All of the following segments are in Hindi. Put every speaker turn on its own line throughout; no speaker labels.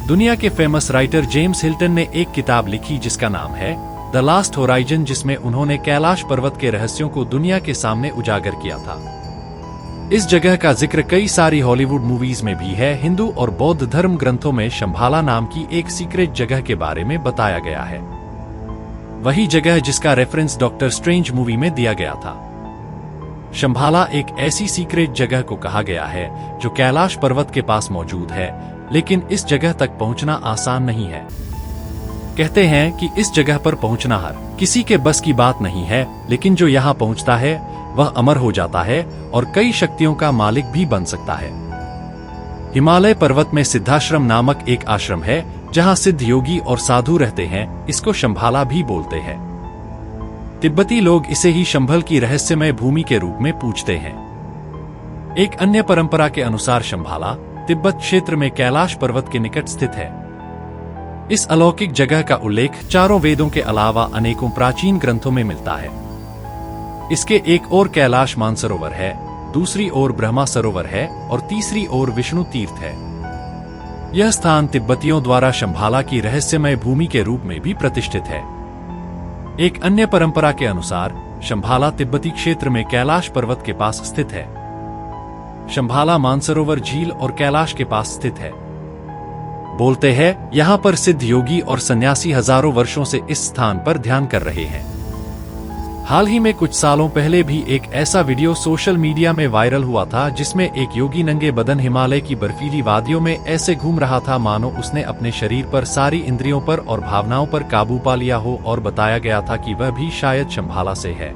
दुनिया के फेमस राइटर जेम्स हिल्टन ने एक किताब लिखी जिसका नाम है द लास्ट होराइजन, जिसमें उन्होंने कैलाश पर्वत के रहस्यों को दुनिया के सामने उजागर किया था। इस जगह का जिक्र कई सारी हॉलीवुड मूवीज में भी है। हिंदू और बौद्ध धर्म ग्रंथों में शंभाला नाम की एक सीक्रेट जगह के बारे में बताया गया है, वही जगह जिसका रेफरेंस डॉक्टर स्ट्रेंज मूवी में दिया गया था। शंभाला एक ऐसी सीक्रेट जगह को कहा गया है जो कैलाश पर्वत के पास मौजूद है, लेकिन इस जगह तक पहुंचना आसान नहीं है। कहते हैं कि इस जगह पर पहुंचना हर किसी के बस की बात नहीं है, लेकिन जो यहाँ पहुंचता है वह अमर हो जाता है और कई शक्तियों का मालिक भी बन सकता है। हिमालय पर्वत में सिद्धाश्रम नामक एक आश्रम है जहाँ सिद्ध योगी और साधु रहते हैं। इसको शंभाला भी बोलते हैं। तिब्बती लोग इसे ही शंभल की रहस्यमय भूमि के रूप में पूजते हैं। एक अन्य परंपरा के अनुसार शंभाला तिब्बत क्षेत्र में कैलाश पर्वत के निकट स्थित है। इस अलौकिक जगह का उल्लेख चारों वेदों के अलावा अनेकों प्राचीन ग्रंथों में मिलता है। इसके एक ओर कैलाश मानसरोवर है, दूसरी ओर ब्रह्मा सरोवर है और तीसरी ओर विष्णु तीर्थ है। यह स्थान तिब्बतियों द्वारा शंभाला की रहस्यमय भूमि के रूप में भी प्रतिष्ठित है। एक अन्य परंपरा के अनुसार शंभाला तिब्बती क्षेत्र में कैलाश पर्वत के पास स्थित है। शंभाला मानसरोवर झील और कैलाश के पास स्थित है। बोलते हैं यहाँ पर सिद्ध योगी और सन्यासी हजारों वर्षों से इस स्थान पर ध्यान कर रहे हैं। हाल ही में कुछ सालों पहले भी एक ऐसा वीडियो सोशल मीडिया में वायरल हुआ था जिसमें एक योगी नंगे बदन हिमालय की बर्फीली वादियों में ऐसे घूम रहा था मानो उसने अपने शरीर पर सारी इंद्रियों पर और भावनाओं पर काबू पा लिया हो, और बताया गया था कि वह भी शायद शंभाला से है।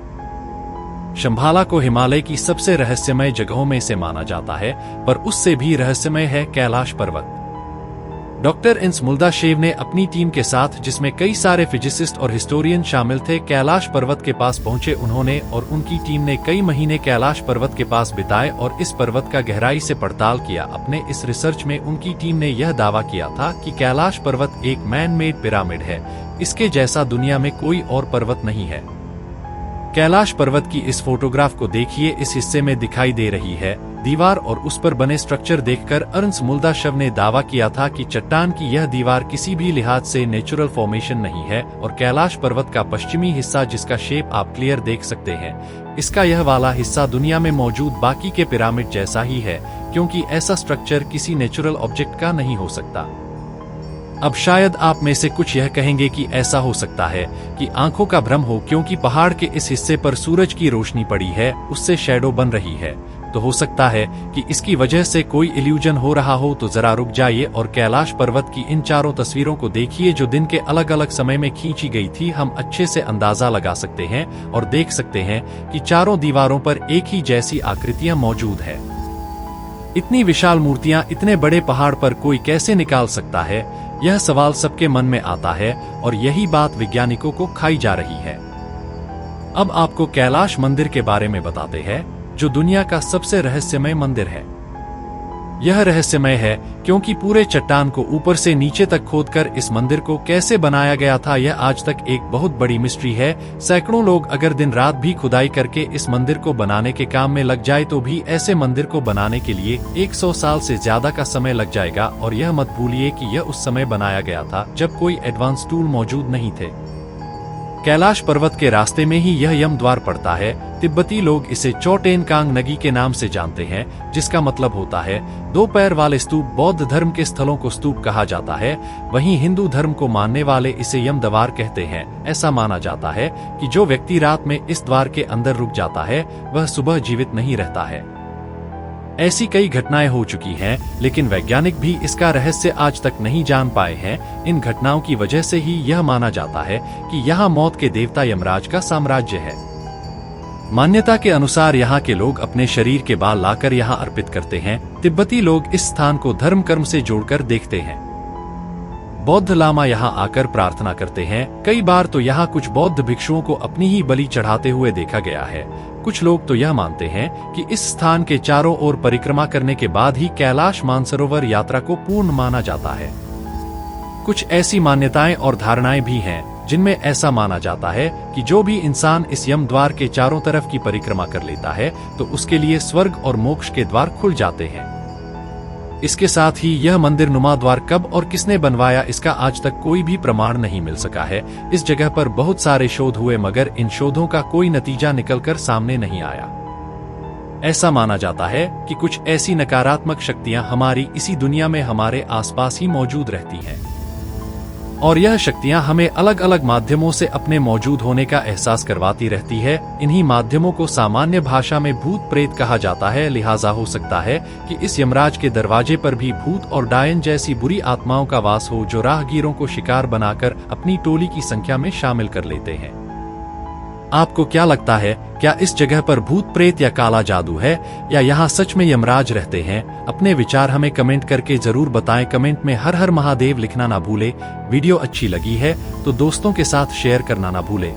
शंभाला को हिमालय की सबसे रहस्यमय जगहों में से माना जाता है, पर उससे भी रहस्यमय है कैलाश पर्वत। डॉक्टर इंस मुल्दाशेव ने अपनी टीम के साथ, जिसमें कई सारे फिजिसिस्ट और हिस्टोरियन शामिल थे, कैलाश पर्वत के पास पहुंचे। उन्होंने और उनकी टीम ने कई महीने कैलाश पर्वत के पास बिताए और इस पर्वत का गहराई से पड़ताल किया। अपने इस रिसर्च में उनकी टीम ने यह दावा किया था कि कैलाश पर्वत एक मैन मेड पिरामिड है। इसके जैसा दुनिया में कोई और पर्वत नहीं है। कैलाश पर्वत की इस फोटोग्राफ को देखिए। इस हिस्से में दिखाई दे रही है दीवार, और उस पर बने स्ट्रक्चर देखकर अर्न्स मुल्दाशेव ने दावा किया था कि चट्टान की यह दीवार किसी भी लिहाज से नेचुरल फॉर्मेशन नहीं है, और कैलाश पर्वत का पश्चिमी हिस्सा, जिसका शेप आप क्लियर देख सकते हैं, इसका यह वाला हिस्सा दुनिया में मौजूद बाकी के पिरामिड जैसा ही है, क्योंकि ऐसा स्ट्रक्चर किसी नेचुरल ऑब्जेक्ट का नहीं हो सकता। अब शायद आप में से कुछ यह कहेंगे कि ऐसा हो सकता है कि आंखों का भ्रम हो, क्योंकि पहाड़ के इस हिस्से पर सूरज की रोशनी पड़ी है, उससे शैडो बन रही है। तो हो सकता है कि इसकी वजह से कोई इल्यूजन हो रहा हो। तो जरा रुक जाइए और कैलाश पर्वत की इन चारों तस्वीरों को देखिए जो दिन के अलग अलग समय में खींची गई थी। हम अच्छे से अंदाजा लगा सकते हैं और देख सकते हैं कि चारों दीवारों पर एक ही जैसी आकृतियां मौजूद है। इतनी विशाल मूर्तियां इतने बड़े पहाड़ पर कोई कैसे निकाल सकता है? यह सवाल सबके मन में आता है, और यही बात वैज्ञानिकों को खाई जा रही है। अब आपको कैलाश मंदिर के बारे में बताते हैं, जो दुनिया का सबसे रहस्यमय मंदिर है। यह रहस्यमय है क्योंकि पूरे चट्टान को ऊपर से नीचे तक खोदकर इस मंदिर को कैसे बनाया गया था, यह आज तक एक बहुत बड़ी मिस्ट्री है। सैकड़ों लोग अगर दिन रात भी खुदाई करके इस मंदिर को बनाने के काम में लग जाए तो भी ऐसे मंदिर को बनाने के लिए 100 साल से ज्यादा का समय लग जाएगा। और यह मत भूलिए कि यह उस समय बनाया गया था जब कोई एडवांस टूल मौजूद नहीं थे। कैलाश पर्वत के रास्ते में ही यह यम द्वार पड़ता है। तिब्बती लोग इसे चोटेनकांग नगी के नाम से जानते हैं, जिसका मतलब होता है 2 पैर वाले स्तूप। बौद्ध धर्म के स्थलों को स्तूप कहा जाता है, वहीं हिंदू धर्म को मानने वाले इसे यम द्वार कहते हैं। ऐसा माना जाता है कि जो व्यक्ति रात में इस द्वार के अंदर रुक जाता है वह सुबह जीवित नहीं रहता है। ऐसी कई घटनाएं हो चुकी हैं, लेकिन वैज्ञानिक भी इसका रहस्य आज तक नहीं जान पाए हैं। इन घटनाओं की वजह से ही यह माना जाता है कि यहाँ मौत के देवता यमराज का साम्राज्य है। मान्यता के अनुसार यहाँ के लोग अपने शरीर के बाल लाकर यहाँ अर्पित करते हैं। तिब्बती लोग इस स्थान को धर्म कर्म से जोड़कर देखते हैं। बौद्ध लामा यहाँ आकर प्रार्थना करते हैं। कई बार तो यहाँ कुछ बौद्ध भिक्षुओं को अपनी ही बलि चढ़ाते हुए देखा गया है। कुछ लोग तो यह मानते हैं कि इस स्थान के चारों ओर परिक्रमा करने के बाद ही कैलाश मानसरोवर यात्रा को पूर्ण माना जाता है। कुछ ऐसी मान्यताएं और धारणाएं भी हैं जिनमें ऐसा माना जाता है कि जो भी इंसान इस यम द्वार के चारों तरफ की परिक्रमा कर लेता है तो उसके लिए स्वर्ग और मोक्ष के द्वार खुल जाते हैं। इसके साथ ही यह मंदिर नुमा द्वार कब और किसने बनवाया इसका आज तक कोई भी प्रमाण नहीं मिल सका है। इस जगह पर बहुत सारे शोध हुए मगर इन शोधों का कोई नतीजा निकलकर सामने नहीं आया। ऐसा माना जाता है कि कुछ ऐसी नकारात्मक शक्तियां हमारी इसी दुनिया में हमारे आसपास ही मौजूद रहती हैं और यह शक्तियां हमें अलग अलग माध्यमों से अपने मौजूद होने का एहसास करवाती रहती है। इन्हीं माध्यमों को सामान्य भाषा में भूत प्रेत कहा जाता है। लिहाजा हो सकता है कि इस यमराज के दरवाजे पर भी भूत और डायन जैसी बुरी आत्माओं का वास हो जो राहगीरों को शिकार बनाकर अपनी टोली की संख्या में शामिल कर लेते हैं। आपको क्या लगता है, क्या इस जगह पर भूत प्रेत या काला जादू है या यहाँ सच में यमराज रहते हैं? अपने विचार हमें कमेंट करके जरूर बताएं। कमेंट में हर हर महादेव लिखना ना भूले। वीडियो अच्छी लगी है तो दोस्तों के साथ शेयर करना ना भूले।